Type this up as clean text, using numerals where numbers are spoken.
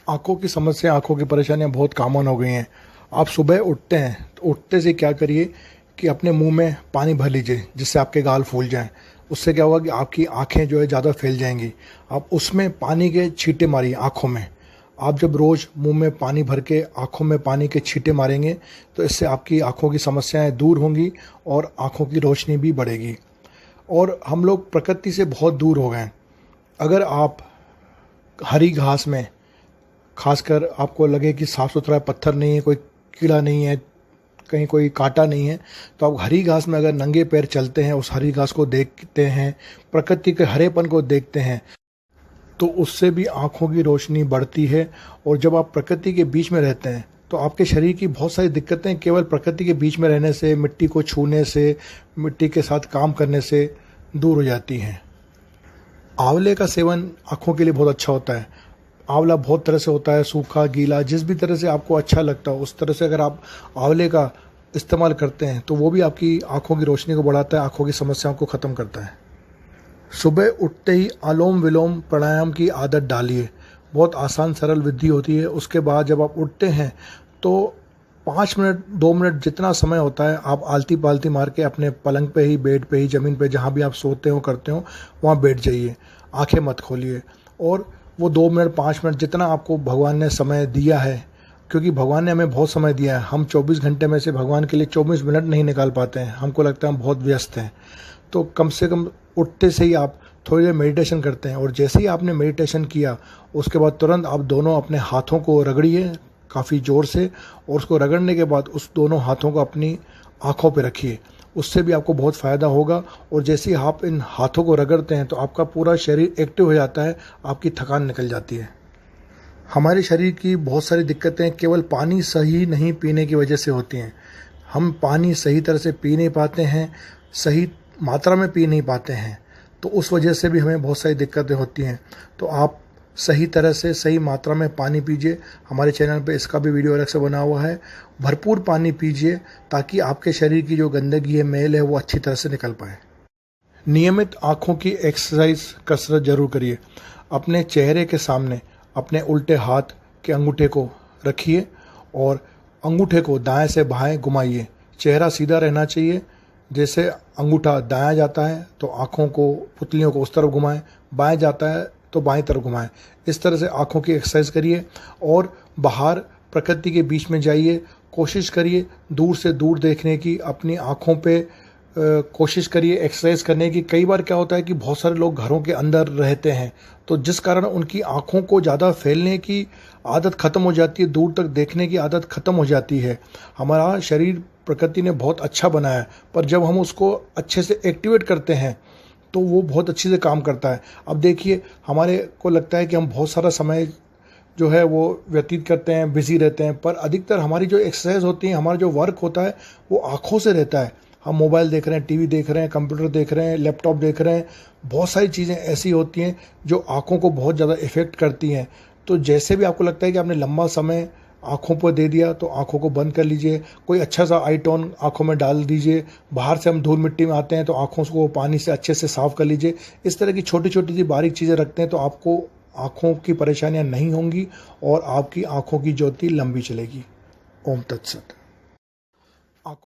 आँखों की समस्या, आँखों की परेशानियाँ बहुत कॉमन हो गई हैं। आप सुबह उठते हैं तो उठते से क्या करिए कि अपने मुंह में पानी भर लीजिए, जिससे आपके गाल फूल जाएं। उससे क्या होगा कि आपकी आँखें जो है ज़्यादा फैल जाएंगी। आप उसमें पानी के छींटे मारिए आँखों में। आप जब रोज़ मुंह में पानी भर के आँखों में पानी के छींटे मारेंगे तो इससे आपकी आँखों की समस्याएं दूर होंगी और आँखों की रोशनी भी बढ़ेगी। और हम लोग प्रकृति से बहुत दूर हो गए हैं। अगर आप हरी घास में, खासकर आपको लगे कि साफ़ सुथरा पत्थर नहीं है, कोई कीड़ा नहीं है, कहीं कोई कांटा नहीं है, तो आप हरी घास में अगर नंगे पैर चलते हैं, उस हरी घास को देखते हैं, प्रकृति के हरेपन को देखते हैं, तो उससे भी आँखों की रोशनी बढ़ती है। और जब आप प्रकृति के बीच में रहते हैं तो आपके शरीर की बहुत सारी दिक्कतें केवल प्रकृति के बीच में रहने से, मिट्टी को छूने से, मिट्टी के साथ काम करने से दूर हो जाती हैं। आंवले का सेवन आँखों के लिए बहुत अच्छा होता है। आंवला बहुत तरह से होता है, सूखा, गीला, जिस भी तरह से आपको अच्छा लगता हो उस तरह से अगर आप आंवले का इस्तेमाल करते हैं तो वो भी आपकी आँखों की रोशनी को बढ़ाता है, आँखों की समस्याओं को ख़त्म करता है। सुबह उठते ही अनुलोम विलोम प्राणायाम की आदत डालिए। बहुत आसान सरल विधि होती है। उसके बाद जब आप उठते हैं तो 5 मिनट 2 मिनट जितना समय होता है आप आलती पालती मार के अपने पलंग पे ही, बेड पे ही, ज़मीन पे, जहाँ भी आप सोते हो करते हो वहाँ बैठ जाइए। आंखें मत खोलिए और वो 2 मिनट 5 मिनट जितना आपको भगवान ने समय दिया है, क्योंकि भगवान ने हमें बहुत समय दिया है। हम 24 घंटे में से भगवान के लिए 24 मिनट नहीं निकाल पाते हैं। हमको लगता है हम बहुत व्यस्त हैं। तो कम से कम उठते से ही आप थोड़ी देर मेडिटेशन करते हैं और जैसे ही आपने मेडिटेशन किया उसके बाद तुरंत आप दोनों अपने हाथों को रगड़िए काफ़ी ज़ोर से, और उसको रगड़ने के बाद उस दोनों हाथों को अपनी आँखों पे रखिए। उससे भी आपको बहुत फ़ायदा होगा। और जैसे ही आप इन हाथों को रगड़ते हैं तो आपका पूरा शरीर एक्टिव हो जाता है, आपकी थकान निकल जाती है। हमारे शरीर की बहुत सारी दिक्कतें केवल पानी सही नहीं पीने की वजह से होती हैं। हम पानी सही तरह से पी नहीं पाते हैं, सही मात्रा में पी नहीं पाते हैं, तो उस वजह से भी हमें बहुत सारी दिक्कतें होती हैं। तो आप सही तरह से सही मात्रा में पानी पीजिए। हमारे चैनल पे इसका भी वीडियो अलग से बना हुआ है। भरपूर पानी पीजिए ताकि आपके शरीर की जो गंदगी है, मैल है, वो अच्छी तरह से निकल पाए। नियमित आँखों की एक्सरसाइज, कसरत जरूर करिए। अपने चेहरे के सामने अपने उल्टे हाथ के अंगूठे को रखिए और अंगूठे को दाएं से बाएं घुमाइए। चेहरा सीधा रहना चाहिए। जैसे अंगूठा दायां जाता है तो आँखों को, पुतलियों को उस तरफ घुमाएं, बाएं जाता है तो बाएं तरफ घुमाएं। इस तरह से आँखों की एक्सरसाइज करिए और बाहर प्रकृति के बीच में जाइए। कोशिश करिए दूर से दूर देखने की, अपनी आँखों पे कोशिश करिए एक्सरसाइज करने की। कई बार क्या होता है कि बहुत सारे लोग घरों के अंदर रहते हैं, तो जिस कारण उनकी आँखों को ज़्यादा फैलने की आदत ख़त्म हो जाती है, दूर तक देखने की आदत ख़त्म हो जाती है। हमारा शरीर प्रकृति ने बहुत अच्छा बनाया है, पर जब हम उसको अच्छे से एक्टिवेट करते हैं तो वो बहुत अच्छे से काम करता है। अब देखिए, हमारे को लगता है कि हम बहुत सारा समय जो है वो व्यतीत करते हैं, बिजी रहते हैं, पर अधिकतर हमारी जो एक्सरसाइज होती है, हमारा जो वर्क होता है वो आँखों से रहता है। हम मोबाइल देख रहे हैं, टीवी देख रहे हैं, कंप्यूटर देख रहे हैं, लैपटॉप देख रहे हैं, बहुत सारी चीज़ें ऐसी होती हैं जो आँखों को बहुत ज़्यादा इफ़ेक्ट करती हैं। तो जैसे भी आपको लगता है कि आपने लंबा समय आँखों पर दे दिया तो आँखों को बंद कर लीजिए। कोई अच्छा सा आई टोन आँखों में डाल दीजिए। बाहर से हम धूल मिट्टी में आते हैं तो आँखों को पानी से अच्छे से साफ़ कर लीजिए। इस तरह की छोटी छोटी सी बारीक चीज़ें रखते हैं तो आपको आँखों की परेशानियाँ नहीं होंगी और आपकी आँखों की ज्योति लंबी चलेगी। ओम तत्सत।